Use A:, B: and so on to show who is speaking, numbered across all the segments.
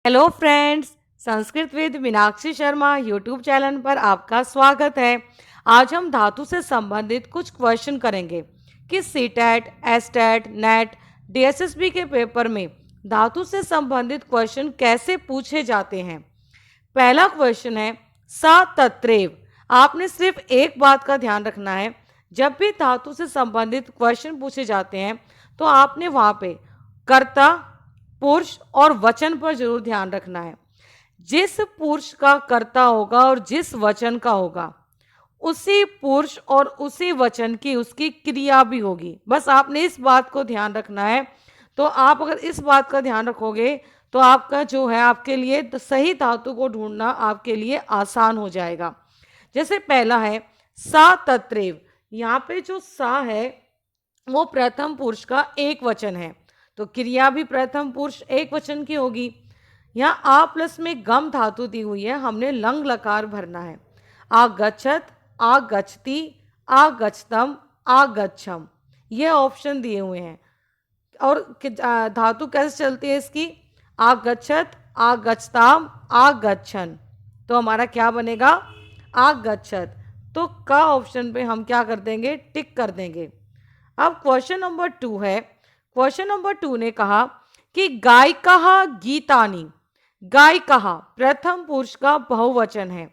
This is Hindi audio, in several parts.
A: Hello friends, Sanskrit with Meenakshi Sharma YouTube channel पर आपका स्वागत है। आज हम धातु से संबंधित कुछ क्वेश्चन करेंगे कि सीटेट, एसटेट, नेट, डीएसएसबी के पेपर में धातु से संबंधित क्वेश्चन कैसे पूछे जाते हैं। पहला क्वेश्चन है सातत्रेव। आपने सिर्फ एक बात का ध्यान रखना है, जब भी धातु से संबंधित क्वेश्चन पूछे जाते हैं तो आपने वहां पे कर्ता, पुरुष और वचन पर जरूर ध्यान रखना है। जिस पुरुष का कर्ता होगा और जिस वचन का होगा, उसी पुरुष और उसी वचन की उसकी क्रिया भी होगी। बस आपने इस बात को ध्यान रखना है। तो आप अगर इस बात का ध्यान रखोगे तो आपका जो है आपके लिए सही धातु को ढूंढना आपके लिए आसान हो जाएगा। जैसे पहला है सा तत्रेव। यहाँ पे जो सा है वो प्रथम पुरुष का एक वचन है, तो क्रिया भी प्रथम पुरुष एक वचन की होगी। यहाँ आ प्लस में गम धातु दी हुई है, हमने लंग लकार भरना है। आगच्छत, आगच्छति, आगच्छतम, आगच्छम, ये ऑप्शन दिए हुए हैं। और धातु कैसे चलती है इसकी? आगच्छत, आगच्छताम, आगच्छन। तो हमारा क्या बनेगा? आगच्छत। तो का ऑप्शन पे हम क्या कर देंगे? टिक कर देंगे। अब क्वेश्चन नंबर 2 है। क्वेश्चन नंबर 2 ने कहा कि गायिका गीतानी। गायिका प्रथम पुरुष का बहुवचन है।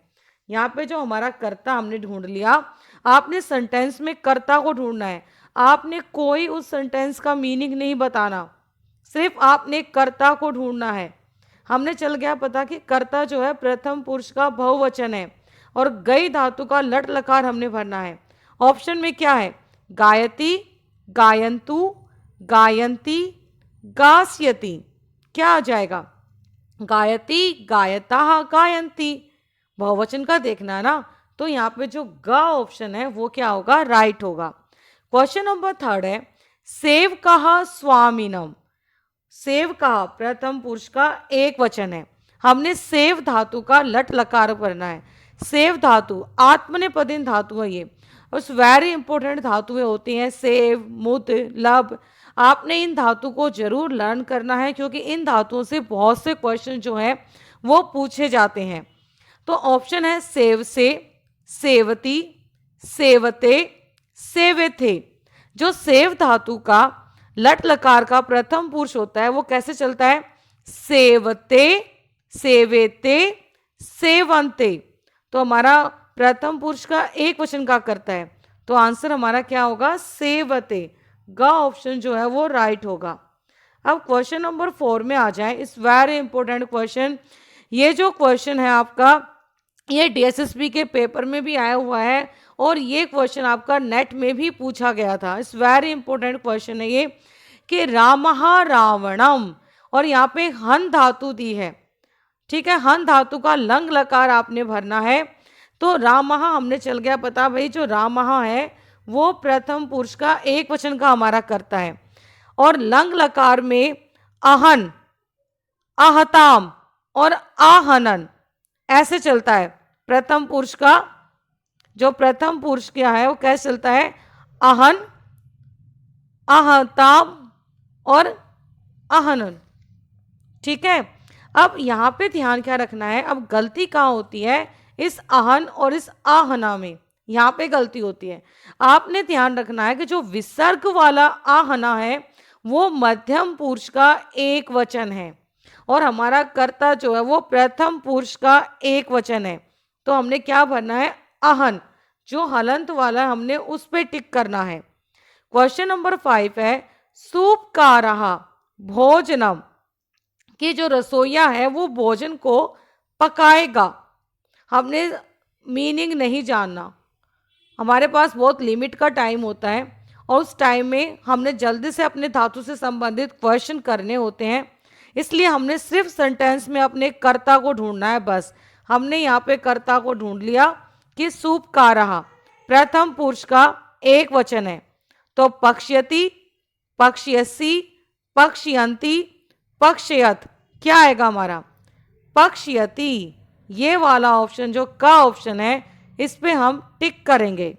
A: यहाँ पे जो हमारा कर्ता हमने ढूंढ लिया। आपने सेंटेंस में कर्ता को ढूंढना है। आपने कोई उस सेंटेंस का मीनिंग नहीं बताना, सिर्फ आपने कर्ता को ढूंढना है। हमने चल गया पता कि कर्ता जो है प्रथम पुरुष का बहुवचन है और गई धातु का लट लकार हमने भरना है। ऑप्शन में क्या है? गायती, गायंतु, गायंती, गास्यति। क्या आ जाएगा? गायती, गायता, गायंती। बहुवचन का देखना है ना, तो यहाँ पे जो गा ऑप्शन है वो क्या होगा? राइट होगा। क्वेश्चन नंबर 3 है सेव कहा स्वामीनम। सेव कहा प्रथम पुरुष का एक वचन है। हमने सेव धातु का लट लकार करना है। सेव धातु आत्मनेपदिन धातु है। ये उस वेरी इंपॉर्टेंट धातुएं होती हैं सेव, मुद, लब। आपने इन धातु को जरूर लर्न करना है क्योंकि इन धातुओं से बहुत से क्वेश्चन जो हैं वो पूछे जाते हैं। तो ऑप्शन है सेव से, सेवती, सेवते, सेवेथे। जो सेव धातु का लट लकार का प्रथम पुरुष होता है वो कैसे चलता है? सेवते, सेवेते, सेवंते। तो हमारा प्रथम पुरुष का एक वचन का करता है, तो आंसर हमारा क्या होगा? सेवते। ग ऑप्शन जो है वो राइट होगा। अब क्वेश्चन नंबर 4 में आ जाए। इस वेरी इंपॉर्टेंट क्वेश्चन। ये जो क्वेश्चन है आपका, ये डीएसएसबी के पेपर में भी आया हुआ है और ये क्वेश्चन आपका नेट में भी पूछा गया था। इस वेरी इंपॉर्टेंट क्वेश्चन है ये कि रामः रावणम, और यहाँ पे हन धातु दी है। ठीक है, हन धातु का लंग लकार आपने भरना है। तो रामः हमने चल गया पता भाई, जो रामः है वो प्रथम पुरुष का एक वचन का हमारा करता है और लंग लकार में अहन, आहताम और आहनन ऐसे चलता है। प्रथम पुरुष का जो प्रथम पुरुष क्या है वो कैसे चलता है? अहन, आहताम और आहनन। ठीक है, अब यहाँ पे ध्यान क्या रखना है? अब गलती कहाँ होती है? इस अहन और इस आहना में यहाँ पे गलती होती है। आपने ध्यान रखना है कि जो विसर्ग वाला आहना है वो मध्यम पुरुष का एक वचन है और हमारा कर्ता जो है वो प्रथम पुरुष का एक वचन है। तो हमने क्या भरना है? अहन। जो हलंत वाला हमने उस पे टिक करना है। क्वेश्चन नंबर 5 है सूपकारः भोजनम। कि जो रसोईया है वो भोजन को पकाएगा। हमने मीनिंग नहीं जानना। हमारे पास बहुत लिमिट का टाइम होता है और उस टाइम में हमने जल्दी से अपने धातु से संबंधित क्वेश्चन करने होते हैं, इसलिए हमने सिर्फ सेंटेंस में अपने कर्ता को ढूंढना है। बस हमने यहाँ पे कर्ता को ढूंढ लिया कि सूपकारः प्रथम पुरुष का एक वचन है। तो पक्ष्यति, पक्ष्यसि, पक्ष्यन्ति, पक्ष्यत, क्या आएगा हमारा? पक्ष्यति। ये वाला ऑप्शन जो का ऑप्शन है इस पे हम टिक करेंगे।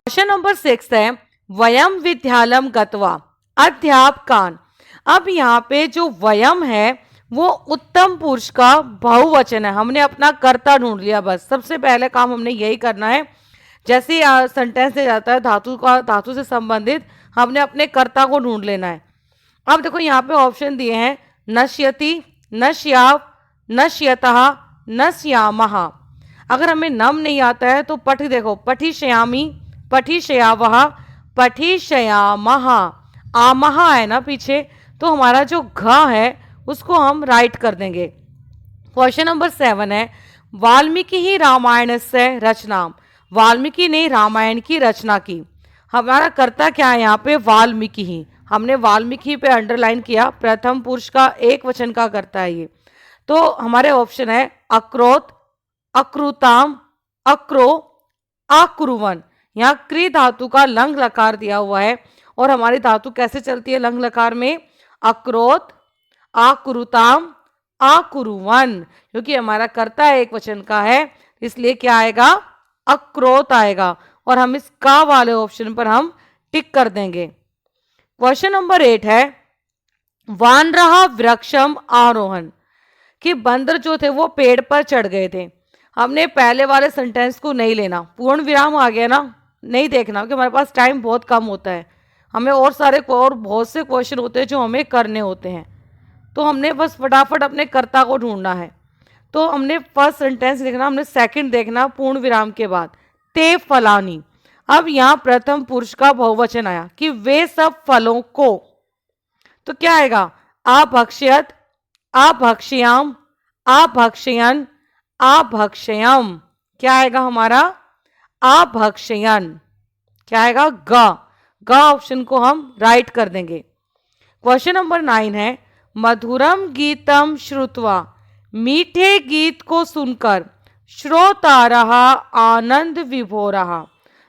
A: क्वेश्चन नंबर 6 है वयम विद्यालयम गत्वा अध्यापकान। अब यहाँ पे जो वयम है वो उत्तम पुरुष का बहुवचन है। हमने अपना कर्ता ढूंढ लिया, बस सबसे पहले काम हमने यही करना है। जैसे ही सेंटेंस से जाता है धातु से संबंधित, हमने अपने कर्ता को ढूंढ लेना है। अब देखो यहाँ पे ऑप्शन दिए हैं नश्यति, नश्याव, नश्यतः, नश्यामः। अगर हमें नम नहीं आता है तो पठी देखो, पठिष्यामि, पठिष्यावः, पठिष्यामः। आमः है ना पीछे, तो हमारा जो घ है उसको हम राइट कर देंगे। क्वेश्चन नंबर 7 है वाल्मीकि ही रामायण से रचना। वाल्मीकि ने रामायण की रचना की। हमारा कर्ता क्या है यहाँ पे? वाल्मीकि ही। हमने वाल्मीकि पे अंडरलाइन किया, प्रथम पुरुष का एक वचन का कर्ता है ये। तो हमारे ऑप्शन है अक्रोत, अक्रुताम, अक्रो, आकुरुवन। यहाँ क्री धातु का लंग लकार दिया हुआ है और हमारी धातु कैसे चलती है लंग लकार में? अक्रोत, आकुरुताम, आकुरुवन। क्योंकि हमारा कर्ता एक वचन का है इसलिए क्या आएगा? अक्रोत आएगा। और हम इस का वाले ऑप्शन पर हम टिक कर देंगे। क्वेश्चन नंबर 8 है वानरहा वृक्षम आरोहण। कि बंदर जो थे वो पेड़ पर चढ़ गए थे। हमने पहले वाले सेंटेंस को नहीं लेना, पूर्ण विराम आ गया ना, नहीं देखना क्योंकि हमारे पास टाइम बहुत कम होता है। हमें और बहुत से क्वेश्चन होते हैं जो हमें करने होते हैं। तो हमने बस फटाफट अपने कर्ता को ढूंढना है। तो हमने फर्स्ट सेंटेंस देखना, हमने सेकंड देखना पूर्ण विराम के बाद। ते फलानी। अब यहाँ प्रथम पुरुष का बहुवचन आया कि वे सब फलों को। तो क्या आएगा? अभक्ष्यत, अभक्ष्याम, अभक्ष्यन, अभक्ष्यम। क्या आएगा हमारा? अभक्ष्यन। क्या आएगा? ग ऑप्शन को हम राइट कर देंगे। क्वेश्चन नंबर 9 है मधुरम गीतम श्रुत्वा। मीठे गीत को सुनकर श्रोतारः आनंद विभोरः।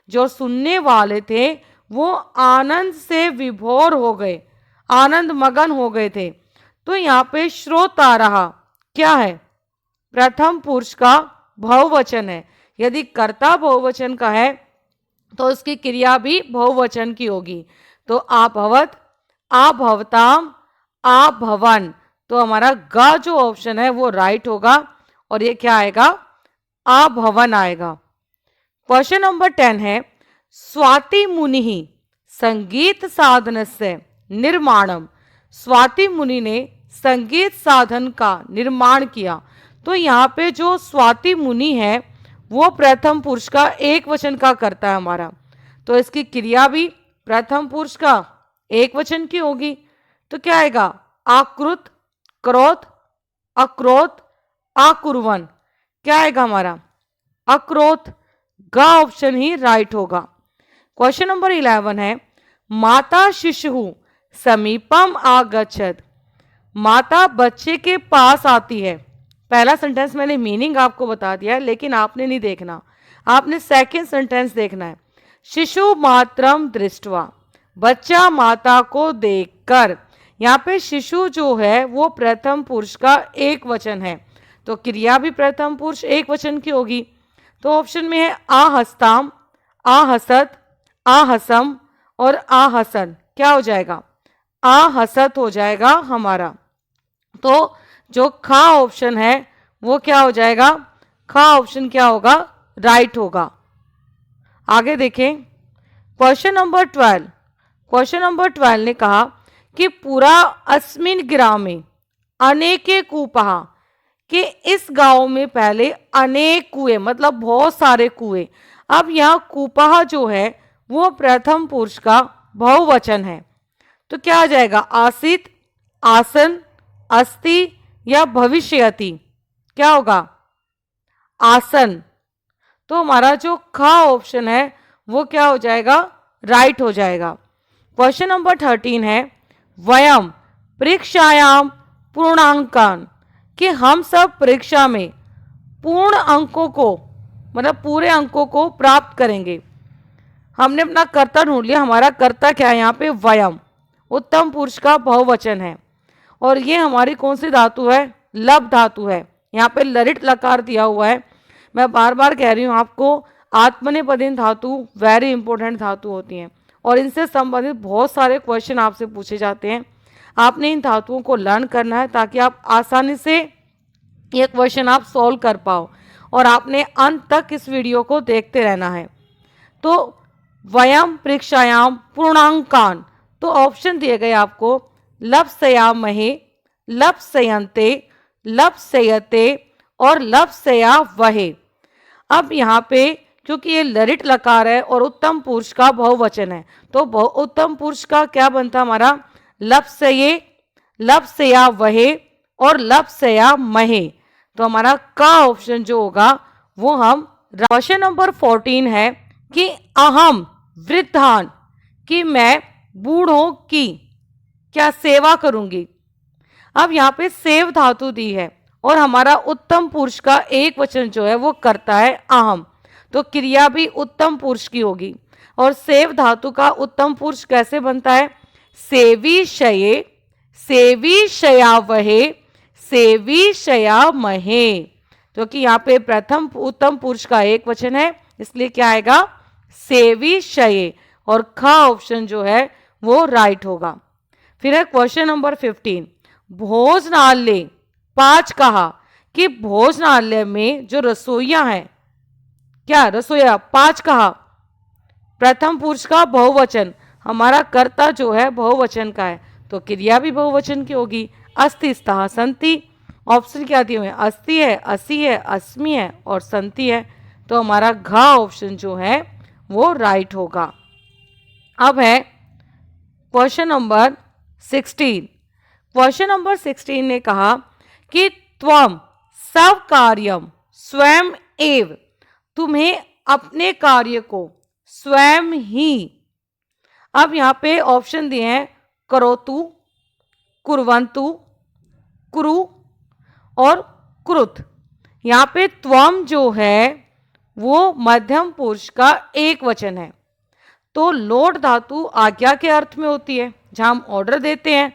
A: जो सुनने वाले थे वो आनंद से विभोर हो गए, आनंद मगन हो गए थे। तो यहाँ पे श्रोतारः क्या है? प्रथम पुरुष का बहुवचन है। यदि कर्ता बहुवचन का है तो उसकी क्रिया भी बहुवचन की होगी। तो आभवत, आभवताम, आभवन। तो हमारा ग जो ऑप्शन है वो राइट होगा और ये क्या आएगा? आभवन आएगा। क्वेश्चन नंबर 10 है स्वाति मुनि ही संगीत साधन से निर्माणम। स्वाति मुनि ने संगीत साधन का निर्माण किया। तो यहाँ पे जो स्वाति मुनि है वो प्रथम पुरुष का एक वचन का करता है हमारा। तो इसकी क्रिया भी प्रथम पुरुष का एक वचन की होगी। तो क्या आएगा? आकृत, क्रोध, अक्रोत, आकुर्वन। क्या आएगा हमारा? अक्रोत। ग ऑप्शन ही राइट होगा। क्वेश्चन नंबर 11 है माता शिशु समीपम आगच्छत। माता बच्चे के पास आती है। पहला सेंटेंस मैंने मीनिंग आपको बता दिया लेकिन आपने नहीं देखना, आपने सेकंड सेंटेंस देखना है। शिशु मात्रम दृष्टवा। बच्चा माता को देखकर। यहाँ पे शिशु जो है वो प्रथम पुरुष का एक वचन है तो क्रिया भी प्रथम पुरुष एक वचन की होगी। तो ऑप्शन में है आहस्ताम, आहसत, आहसम और आहसन। क्या हो जाएगा? आहसत हो जाएगा हमारा। तो जो खा ऑप्शन है वो क्या हो जाएगा? खा ऑप्शन क्या होगा? राइट होगा। आगे देखें क्वेश्चन नंबर 12। क्वेश्चन नंबर 12 ने कहा कि पूरा अस्मिन ग्रामे अनेके कूपहा। कि इस गांव में पहले अनेक कुएं मतलब बहुत सारे कुएं। अब यहाँ कूपहा जो है वो प्रथम पुरुष का बहुवचन है। तो क्या आ जाएगा? आसित, आसन, अस्ति या भविष्यति। क्या होगा? आसन। तो हमारा जो खा ऑप्शन है वो क्या हो जाएगा? राइट हो जाएगा। क्वेश्चन नंबर 13 है वयम परीक्षायाम पूर्णांकन। कि हम सब परीक्षा में पूर्ण अंकों को मतलब पूरे अंकों को प्राप्त करेंगे। हमने अपना कर्ता ढूंढ लिया। हमारा कर्ता क्या है यहाँ पे? वयम उत्तम पुरुष का बहुवचन है और ये हमारी कौन सी धातु है? लब धातु है। यहाँ पे लरिट लकार दिया हुआ है। मैं बार बार कह रही हूँ आपको, आत्मनेपदीन धातु वेरी इंपॉर्टेंट धातु होती हैं और इनसे संबंधित बहुत सारे क्वेश्चन आपसे पूछे जाते हैं। आपने इन धातुओं को लर्न करना है ताकि आप आसानी से ये क्वेश्चन आप सॉल्व कर पाओ, और आपने अंत तक इस वीडियो को देखते रहना है। तो वयम परीक्षायाम पूर्णांकान, तो ऑप्शन दिए गए आपको लप्सयामहे, लप्सयन्ते, लप्सयते और लप्सयावहे। अब यहाँ पे क्योंकि ये लरित लकार है और उत्तम पुरुष का बहुवचन है, तो उत्तम पुरुष का क्या बनता हमारा लप्सये, लप्सयावहे और लप्सयामहे। तो हमारा का ऑप्शन जो होगा वो हम। क्वेश्चन नंबर 14 है कि अहम वृद्धान, कि मैं बूढ़ों की क्या सेवा करूंगी। अब यहाँ पे सेव धातु दी है और हमारा उत्तम पुरुष का एक वचन जो है वो करता है अहम, तो क्रिया भी उत्तम पुरुष की होगी। और सेव धातु का उत्तम पुरुष कैसे बनता है, सेवी शये, सेवी शयावहे, सेवी शयामहे। तो कि यहाँ पे प्रथम उत्तम पुरुष का एक वचन है, इसलिए क्या आएगा सेवी शये, और ख ऑप्शन जो है वो राइट होगा। फिर है क्वेश्चन नंबर 15, भोजनालय 5 कहा कि भोजनालय में जो रसोइया हैं, क्या रसोइया 5 कहा, प्रथम पुरुष का बहुवचन, हमारा कर्ता जो है बहुवचन का है, तो क्रिया भी बहुवचन की होगी, अस्ति स्तः सन्ति। ऑप्शन क्या दिए हुए हैं, अस्ति है, असी है, अस्मि है और संति है, तो हमारा घ ऑप्शन जो है वो राइट होगा। अब है क्वेश्चन नंबर 16। क्वेश्चन नंबर 16 ने कहा कि त्वम सब कार्यम स्वयं एव, तुम्हें अपने कार्य को स्वयं ही। अब यहाँ पे ऑप्शन दिए हैं करोतु, कुर्वन्तु, कुरु और कुरुत। यहाँ पे त्वम जो है वो मध्यम पुरुष का एक वचन है, तो लोट धातु आज्ञा के अर्थ में होती है, जहां हम ऑर्डर देते हैं,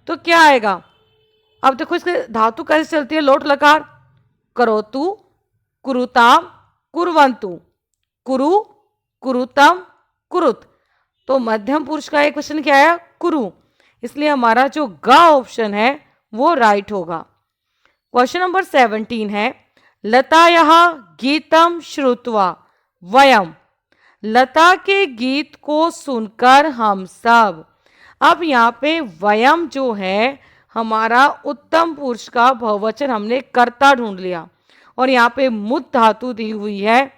A: तो क्या आएगा। अब देखो इसके धातु कैसे चलती है, लोट लकार, करोतु, कुरुताम, कुर्वन्तु, कुरु, कुरुतम, कुरुत। तो मध्यम पुरुष का एक वचन क्या है, कुरु, इसलिए हमारा जो ग ऑप्शन है वो राइट होगा। क्वेश्चन नंबर 17 है, लतायाः गीतम श्रुत्वा वयम, लता के गीत को सुनकर हम सब। अब यहाँ पे वयम जो है हमारा उत्तम पुरुष का बहुवचन, हमने कर्ता ढूंढ लिया, और यहाँ पे मुद धातु दी हुई है,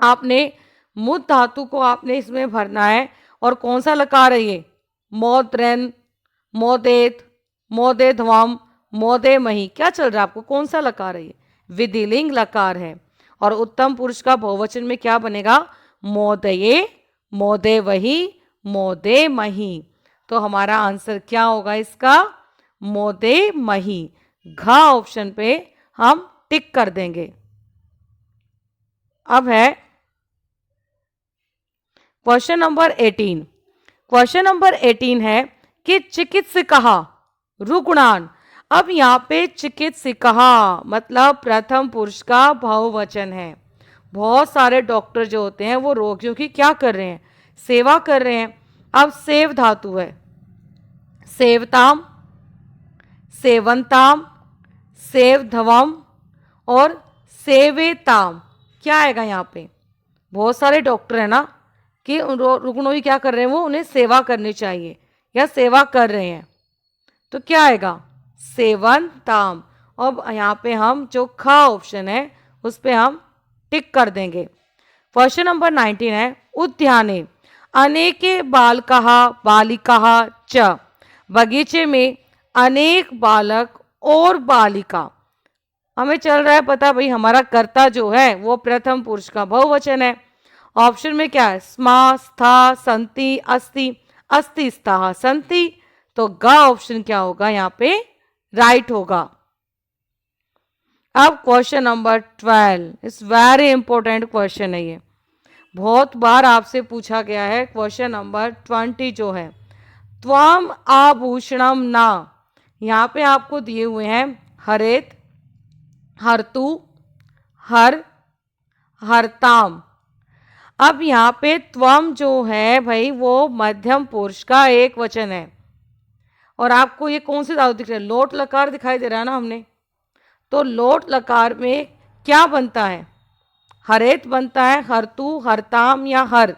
A: आपने मुद धातु को आपने इसमें भरना है। और कौन सा लकार है ये, मोद्रेन, मोदेत, मोदेध्वम, मोदे मही, क्या चल रहा है आपको, कौन सा लकार है ये, विधिलिंग लकार है। और उत्तम पुरुष का बहुवचन में क्या बनेगा, मोदये, मोदे वही, मोदे मही। तो हमारा आंसर क्या होगा इसका, मोदे मही। घ ऑप्शन पे हम टिक कर देंगे। अब है क्वेश्चन नंबर 18। क्वेश्चन नंबर 18 है कि चिकित्सकः रुग्णान। अब यहाँ पे चिकित्सकः मतलब प्रथम पुरुष का बहुवचन है। बहुत सारे डॉक्टर जो होते हैं वो रोगियों की क्या कर रहे हैं, सेवा कर रहे हैं। अब सेव धातु है, सेवताम, सेवंताम, सेवधवम और सेवेताम, क्या आएगा यहाँ पे, बहुत सारे डॉक्टर हैं ना कि रुग्णों की क्या कर रहे हैं, वो उन्हें सेवा करनी चाहिए या सेवा कर रहे हैं, तो क्या आएगा सेवंताम। अब यहाँ पे हम जो ख ऑप्शन है उस पे हम टिक कर देंगे। क्वेश्चन नंबर 19 है, उद्याने अनेके बालकाः बालिकाः च, बगीचे में अनेक बालक और बालिका। हमें चल रहा है पता भाई, हमारा कर्ता जो है वो प्रथम पुरुष का बहुवचन है। ऑप्शन में क्या है, स्मा, स्था, संति, अस्ति, अस्ति स्था संति, तो ग ऑप्शन क्या होगा यहाँ पे राइट होगा। अब क्वेश्चन नंबर 12, इस वेरी इंपॉर्टेंट क्वेश्चन है, ये बहुत बार आपसे पूछा गया है। क्वेश्चन नंबर 20 जो है, त्वम आभूषणम ना, यहाँ पे आपको दिए हुए हैं हरेत, हरतु, हर, हरताम। अब यहाँ पे त्वम जो है भाई वो मध्यम पुरुष का एक वचन है, और आपको ये कौन सी धातु दिख रही है? लोट लकार दिखाई दे रहा है ना हमने। तो लोट लकार में क्या बनता है? हरेत बनता है, हरतु, हरताम या हर?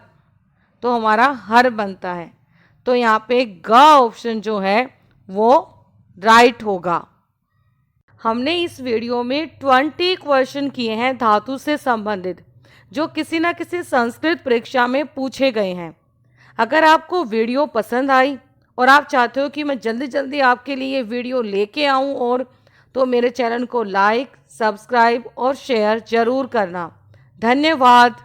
A: तो हमारा हर बनता है। तो यहाँ पे ग ऑप्शन जो है वो राइट होगा। हमने इस वीडियो में 20 क्वेश्चन किए हैं धातु से संबंधित, जो किसी ना किसी संस्कृत परीक्षा में पूछे गए हैं। अगर आपको वीडियो पसंद आई और आप चाहते हो कि मैं जल्दी जल्दी आपके लिए वीडियो लेके आऊं, और तो मेरे चैनल को लाइक, सब्सक्राइब और शेयर जरूर करना। धन्यवाद।